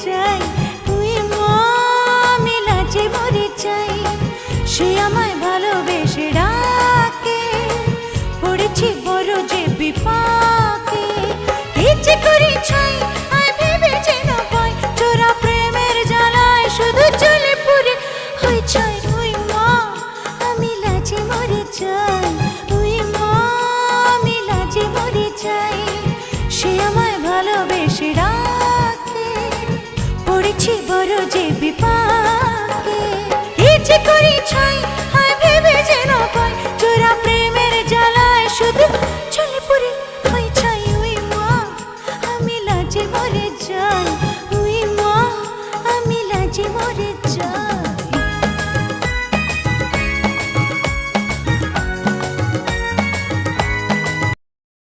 যাই, তুই মা আমি লাজে মরে যাই। সে আমায় ভালোবেসে ডাকে, পড়েছি বড় যে বিপাকে। কি যে করি ছাই আয় ভেবে যেন পাই, চোরা প্রেমের জ্বালায় শুধু চলে পুরে হয়ে যায়। তুই মা আমি লাজে মরে যাই, তুই মা আমি লাজে মরে যাই। সে আমায় ভালোবেসে ডাকে, পড়েছি বড় যে বিপাকে। কি যে করি ছাই